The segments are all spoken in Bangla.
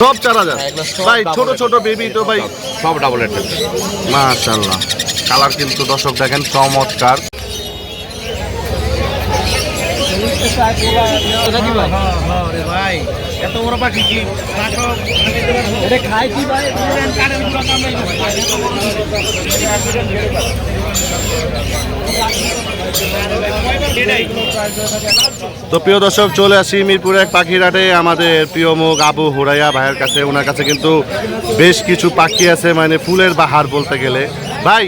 সব 4000 ভাই। ছোট ছোট বেবি তো ভাই সব ডাবল হেড। মাশাআল্লাহ, কালার কিন্তু দর্শক দেখেন চমৎকার। ভাই এত বড় পাখি কি খাই কি ভাই? তো প্রিয় দর্শক, চলে আসি মিরপুর এক পাখির হাটে আমাদের প্রিয় মুখ আবু হুরাইয়া ভাইয়ের কাছে। ওনার কাছে কিন্তু বেশ কিছু পাখি আছে, মানে ফুলের বাহার বলতে গেলে। ভাই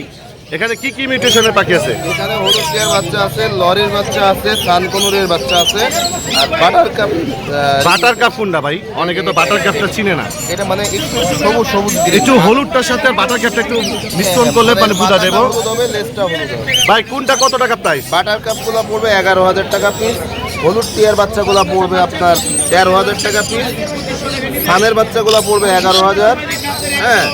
এখানে কি কি মিউটেশনের পাখি আছে? এখানে হলুদ টিয়ার বাচ্চা আছে, লরির বাচ্চা আছে, সানকনুরের বাচ্চা আছে, আর বাটার কাপ। বাটার কাপ কোনটা ভাই? অনেকে তো বাটার কাপটা চিনে না। এটা মানে একটু সবুজ সবুজ একটু হলুদটার সাথে বাটার কাপটা একটু মিশ্রণ করলে মানে বোঝা দেব। হলুদ হবে, লেজটা হলুদ হবে। ভাই কোনটা কত টাকা প্রাইস? বাটার কাপগুলো পড়বে 11,000 টাকা পিস। হলুদ টিয়ার বাচ্চাগুলো পড়বে আপনার 13,000 টাকা পিস। সানের বাচ্চাগুলো পড়বে 11,000। হ্যাঁ,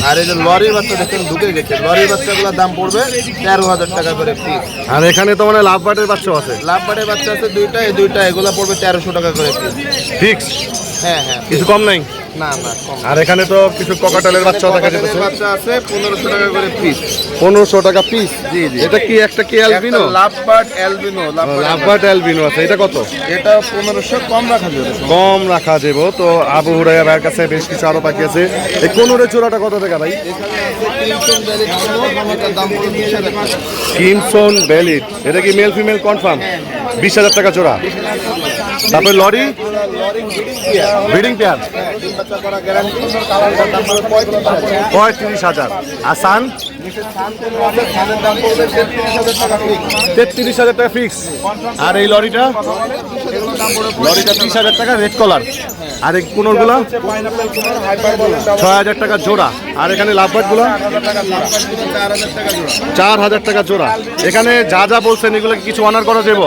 আর এই যে লরির বাচ্চা দেখেন ঢুকে গেছে, লরির বাচ্চাগুলোর দাম পড়বে 13,000 টাকা করে পিস। আর এখানে তো মানে লাভ বাটের বাচ্চাও আছে। লাভবাটের বাচ্চা আছে দুইটা, এই দুইটা এগুলো পড়বে 1300 টাকা করে পিস। ফিক্স? হ্যাঁ হ্যাঁ, কিছু কম নাই? না না কম। আর এখানে তো কিছু ককাটালের বাচ্চাও দেখা যাচ্ছে। বাচ্চা আছে 1500 টাকা করে পিস। 1500 টাকা পিস? জি জি। এটা কি একটা কি albino? Lovebird albino. Lovebird albino আছে, এটা কত? এটা 1500 কম রাখা যাবে। কম রাখা যাবে। তো আবু হুরাইয়া ভাইয়ের কাছে বেশ কিছু আরো পাখি আছে। এই কোনুরের চূড়াটা কত টাকা ভাই? এটার দাম পড়বে 20,000 টাকা। কিমসন ভ্যালিড, এটা কি মেল ফিমেল কনফার্ম? 20,000 টাকা জোড়া। তারপরে লরি ব্রিডিং পেয়ার ডিম বাচ্চা করা গ্যারান্টি। কালারটার দাম পড়বে 35,000। 35,000। আর সান? ধানের দাম পড়বে 33,000 টাকা ঠিক। 33,000 টাকা ফিক্স। আর এই লরিটা? এগুলোর দাম পড়বে লরিটা 30,000 টাকা রেড কলার। আর এই কোনরগুলা? পাইনাপেল কোনার হাইপার বলেন 6,000 টাকা জোড়া। আর এখানে লাভবার্ডগুলো 4,000 টাকা জোড়া। 4,000 টাকা জোড়া। 4,000 টাকা জোড়া। এখানে যা যা বলছেন এগুলো কি কিছু অনার করা যাবো?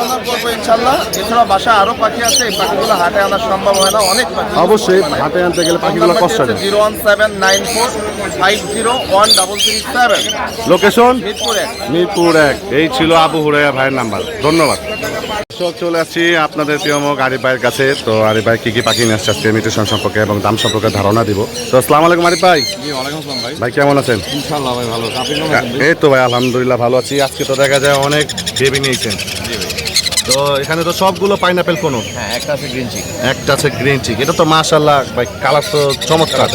অনার করবো ইনশাল্লাহ। এছাড়া বাসা আরো পাখি আছে, এই পাখিগুলো হাটে আনা সম্ভব হয় না, অনেক পাখি। অবশ্যই হাটে আনতে গেলে পাখিগুলো কষ্ট হবে। 01794503337। লোকেশন মিরপুর 1। মিরপুর 1। এই ছিল আবু হুরাইয়া ভাইয়ের নাম্বার। ধন্যবাদ। সব চলে আসছি আপনাদের প্রিয় মুখ আরিফ ভাইয়ের কাছে। তো আরিফ ভাই কি কি পাখি নিয়ে আসছে আজকে মিউটেশন সম্পর্কে এবং দাম সম্পর্কে ধারণা দিব। তো আসসালামু আলাইকুম আরিফ ভাই। জি ওয়ালাইকুম আসসালাম ভাই। ভাই কেমন আছেন? ইনশাআল্লাহ ভাই ভালো। আপনি কেমন আছেন ভাই? এই তো ভাই আলহামদুলিল্লাহ ভালো আছি। আজকে তো দেখা যায় অনেক বেবি নিয়েছেন। জি ভাই। তো এখানে তো সবগুলো পাইনাপেল কোনো, হ্যাঁ একটা আছে গ্রিন চিক। একটা আছে গ্রিন চিক। এটা তো মাশাআল্লাহ ভাই, কালার তো চমৎকার।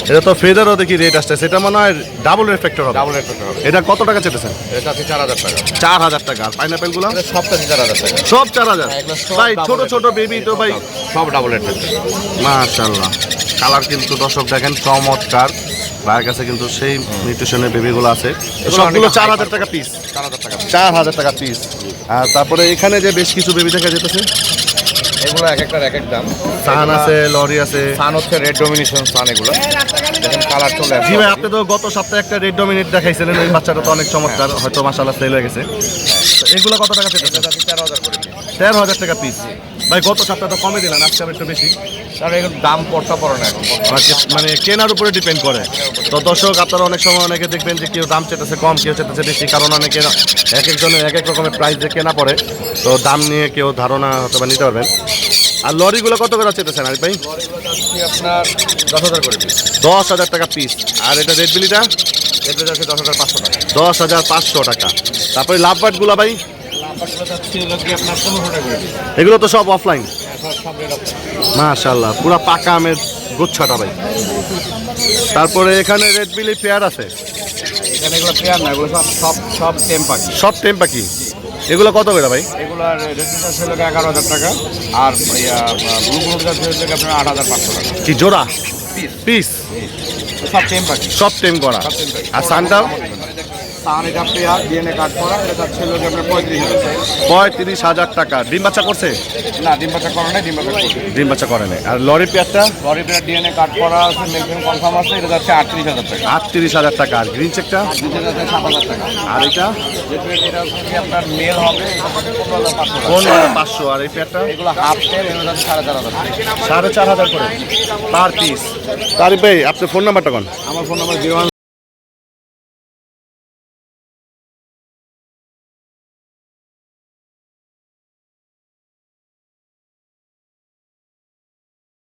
এটা তো ফেদারও দেখি রেট আসছে, সেটা মনে হয় ডাবল রিফ্লেক্টর হবে। ডাবল হেড হবে। এটা কত টাকা চেতেছেন? এটা আছে 4,000 টাকা। 4,000 টাকা। আর পাইনাপেল গুলো? এটা সবটা 4,000 টাকা। সব 4,000 এগুলো সব ভাই। double ছোট head। ছোট বেবি তো ভাই সব ডাবল হেড। মাশাআল্লাহ, কালার কিন্তু দর্শক দেখেন চমৎকার। ভাইয়ের কাছে কিন্তু সেই নিউট্রিশনের বেবিগুলো আছে। সবগুলো 4,000 টাকা পিস। 4,000 টাকা। 4,000 টাকা পিস। আর তারপরে এখানে যে বেশ কিছু বেবি দেখা যেতেছে, এগুলো এক একটার এক এক দাম। সান আছে, লরি আছে। সান হচ্ছে রেড ডমিনেশন সান। এগুলো দেখেন কালার চলে আসছে। জি ভাই, আপনি তো গত সপ্তাহে একটা রেড ডমিনেট দেখাইছিলেন, ওই বাচ্চাটা তো অনেক চমৎকার, হয়তো মাশাআল্লাহ সেল হয়ে গেছে। তো এগুলো কত টাকা পেতেছে? এটা আছে 4,000 করে। 13,000 টাকা পিস। ভাই গত সপ্তাহে তো কমে দিলেন, আজকে একটু বেশি। কারণ এগুলো দাম পড়তা পড়ে না এখন। মানে কেনার উপরে ডিপেন্ড করে। তো দর্শক, আপনারা অনেক সময় অনেকে দেখবেন যে কেউ দাম চেতেছে কম, কেউ চেতেছে বেশি, কারণ অনেকে এক একজনের এক এক রকমের প্রাইস যে কেনা পড়ে। তো দাম নিয়ে কেউ ধারণা হতে বা নিতে পারবেন। আর লরিগুলো কত করে চেতেছেন আরিফ ভাই? আপনার 10,000 করে পিস। 10,000 টাকা পিস। আর এটা রেড বিলিটা? এটা যাচ্ছে 10,500 টাকা। 10,500 টাকা। তারপরে লাভবার্ডগুলো ভাই? লাভবার্ডগুলো যাচ্ছে হলো কি আপনার 1500 টাকা করে পিস। এগুলো তো সব অফলাইন। সব রেড অফ। মাশাআল্লাহ, পুরা পাকা আমের গুচ্ছাটা ভাই। তারপরে এখানে রেড বিলি পেয়ার আছে। এখানে এগুলো পেয়ার না, এগুলো সব সব টেম পাখি। সব টেম পাখি। এগুলো কত করে ভাই? এগুলার রেজিস্টার ছিল 11,000 টাকা। আর ব্লু ব্লু যাচ্ছে হচ্ছে আপনার 8,500 টাকা কি জোড়া? পিস। সব টেম পাখি। সব টেম করা। সব টেম পাখি। আর সানটা? সান এটা পেয়ার ডিএনএ কার্ড করা। এটা যাচ্ছে হলো কি আপনার 35,000 টাকা। 35,000 টাকা। ডিম বাচ্চা করছে? না ডিম বাচ্চা করা নাই, ডিম বাচ্চা করবে। ডিম বাচ্চা করে নাই। আর লরি পেয়ারটা? লরি পেয়ার ডিএনএ কার্ড করা আছে, মেলফিন কনফার্ম আছে। এটা যাচ্ছে 38,000 টাকা। 38,000 টাকা। আর গ্রিন চেকটা? দ্বিতীয় যাচ্ছে 7,000 টাকা। আর এটা? এটা হচ্ছে কি আপনার মেল হবে, এটা হচ্ছে 15,500 টাকা। 15,500। আর এই পেয়ারটা? এগুলো হাফ টেম, এগুলো যাচ্ছে 4,500 টাকা। 4,500 করে পার পিস। আরিফ ভাই, আপনার ফোন নাম্বারটা কোন? আমার ফোন নাম্বার 01